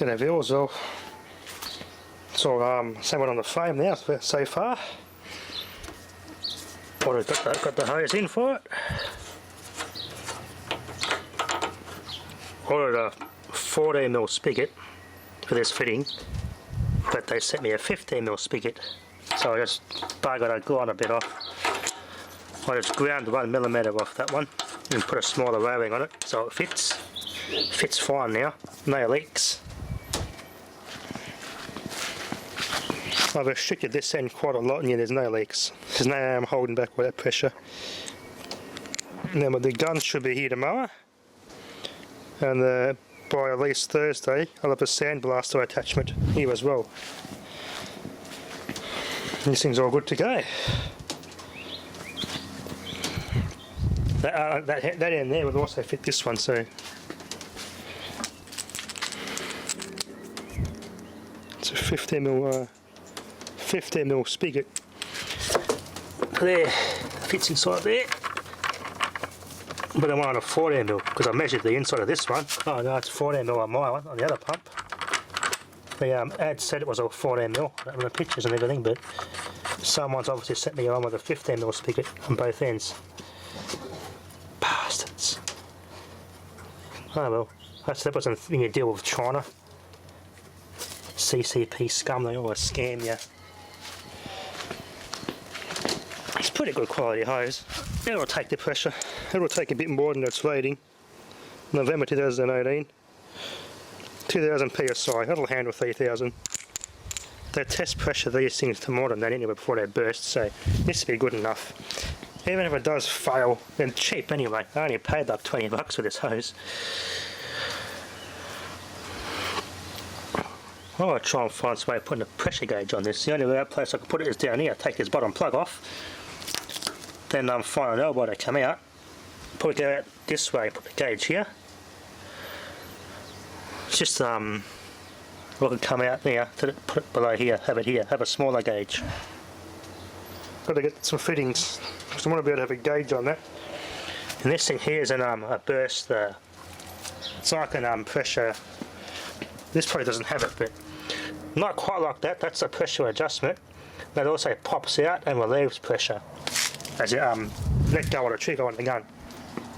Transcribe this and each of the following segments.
Get our wheels off. So same one on the frame now so far. Already got the hose in for it. Ordered a 14mm spigot for this fitting, but they sent me a 15mm spigot, so I just buggered a line a bit off. I just ground 1mm off that one and put a smaller O-ring on it so it fits. Fits fine now, no leaks. I've restricted this end quite a lot and yeah, there's no leaks. There's no holding back with that pressure. And then the gun should be here tomorrow. And by at least Thursday I'll have a sandblaster attachment here as well. This thing's all good to go. That end there would also fit this one, so it's a 15mm spigot. There, fits inside there. But I want a 14mm because I measured the inside of this one. Oh no, it's 14mm on my one, on the other pump. The ad said it was all 14mm on the pictures and everything, but someone's obviously sent me on with a 15mm spigot on both ends. Bastards. Oh well, that wasn't the thing you deal with China. CCP scum, they always scam you. It's pretty good quality hose. It'll take the pressure. It'll take a bit more than its rating. November 2018. 2000 PSI. That'll handle 3000. They test pressure these things to more than that anyway before they burst, so this will be good enough. Even if it does fail, then cheap anyway. I only paid like 20 bucks for this hose. I want to try and find some way of putting a pressure gauge on this. The only place I can put it is down here. Take this bottom plug off, then find an elbow to come out, probably go out this way, put the gauge here. It's just I can come out there, put it below here, have a smaller gauge. Got to get some fittings because I want to be able to have a gauge on that. And this thing here is a burst. It's like an pressure. This probably doesn't have it, but not quite like that. That's a pressure adjustment. That also pops out and relieves pressure as you let go of the trigger on the gun.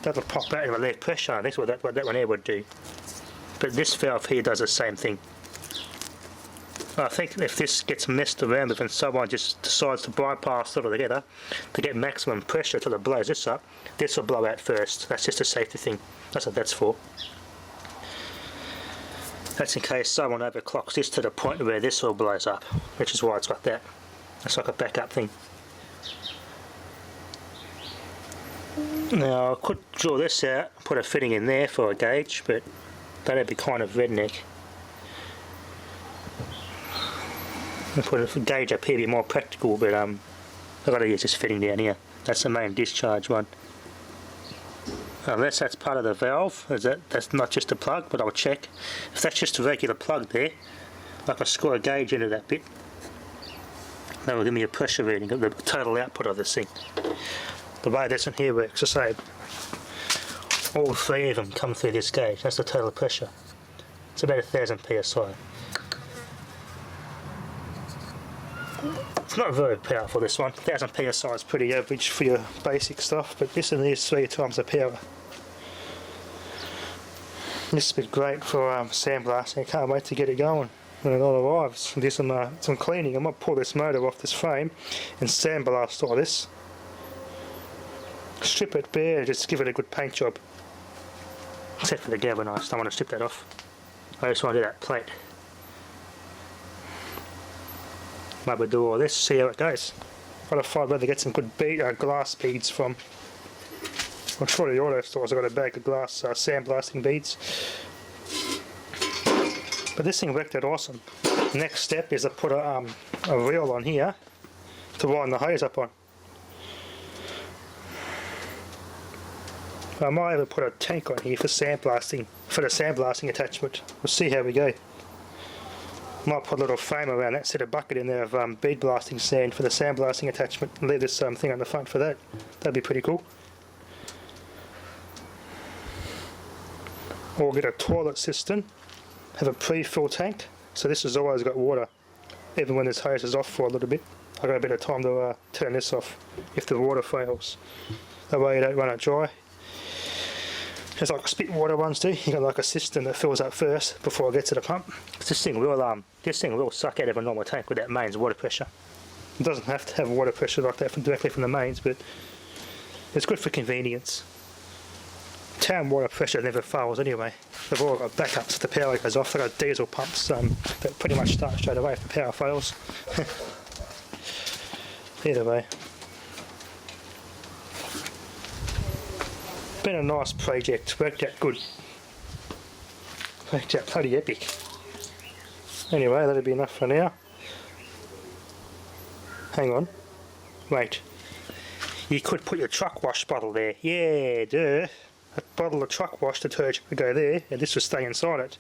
That'll pop out and relieve pressure. That's what that one here would do. But this valve here does the same thing. I think if this gets messed around with and someone just decides to bypass it altogether to get maximum pressure till it blows this up, this will blow out first. That's just a safety thing. That's what that's for. That's in case someone overclocks this to the point where this all blows up, which is why it's like that. It's like a backup thing. Now I could draw this out, put a fitting in there for a gauge, but that'd be kind of redneck. I'll put a gauge up here, be more practical, but I've got to use this fitting down here. That's the main discharge one. Unless that's part of the valve, that's not just a plug, but I'll check. If that's just a regular plug there, I can screw a gauge into that bit. That will give me a pressure reading of the total output of this thing. The way this one here works, I say, all three of them come through this gauge. That's the total pressure. It's about 1000 PSI. It's not very powerful, this one. 1000 PSI is pretty average for your basic stuff, but this one is 3 times the power. This will be great for sandblasting. I can't wait to get it going when it all arrives. Do some cleaning. I might pull this motor off this frame and sandblast all this. Strip it bare, just give it a good paint job. Except for the galvanised, I want to strip that off. I just want to do that plate. Maybe do all this, see how it goes. Got to find where to get some good glass beads from. I'm sure the auto stores have got a bag of glass sandblasting beads. But this thing worked out awesome. Next step is to put a reel on here to wind the hose up on. I might even put a tank on here for sandblasting, for the sandblasting attachment. We'll see how we go. Might put a little frame around that, set a bucket in there of bead blasting sand for the sandblasting attachment, and leave this thing on the front for that. That'd be pretty cool. Or get a toilet cistern have a pre-fill tank, so this has always got water, even when this hose is off for a little bit. I've got a bit of time to turn this off if the water fails. That way you don't run it dry. It's like spit water ones do. You got like a system that fills up first before I get to the pump. This thing will suck out of a normal tank with that mains water pressure. It doesn't have to have water pressure like that directly from the mains, but it's good for convenience. Town water pressure never fails anyway. They've all got backups if the power goes off. They've got diesel pumps that pretty much start straight away if the power fails. Either way. Been a nice project, worked out good. Worked out bloody epic. Anyway, that'll be enough for now. Hang on. Wait. You could put your truck wash bottle there. Yeah, duh. A bottle of truck wash detergent would go there, and this would stay inside it.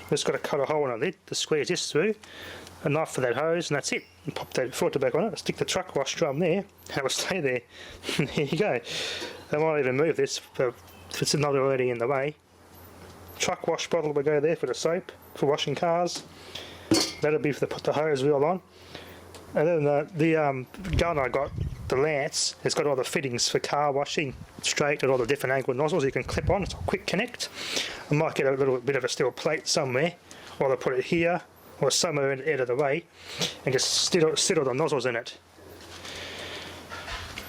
Just got to cut a hole in the lid to squeeze this through, a knife for that hose, and that's it. And pop that filter back on it, stick the truck wash drum there, and it will stay there. There you go. I might even move this if it's not already in the way. Truck wash bottle will go there for the soap, for washing cars. That'll be for put the hose reel on. And then the gun I got, the Lance, has got all the fittings for car washing, straight at all the different angle nozzles you can clip on. It's a quick connect. I might get a little bit of a steel plate somewhere, or I'll put it here, or somewhere out of the way, and just sit all the nozzles in it.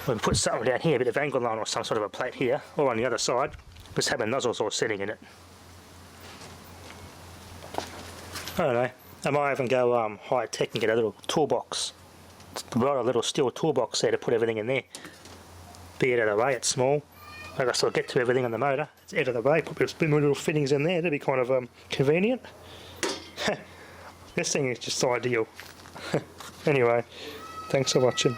We can put something down here, a bit of angle line or some sort of a plate here, or on the other side, just have the nozzles all sitting in it. I don't know. I might even go high tech and get a little toolbox. Right, a little steel toolbox there to put everything in there. Be out of the way, it's small. I can still get to everything on the motor. It's out of the way, put little fittings in there, that'd be kind of convenient. This thing is just ideal. Anyway, thanks for watching.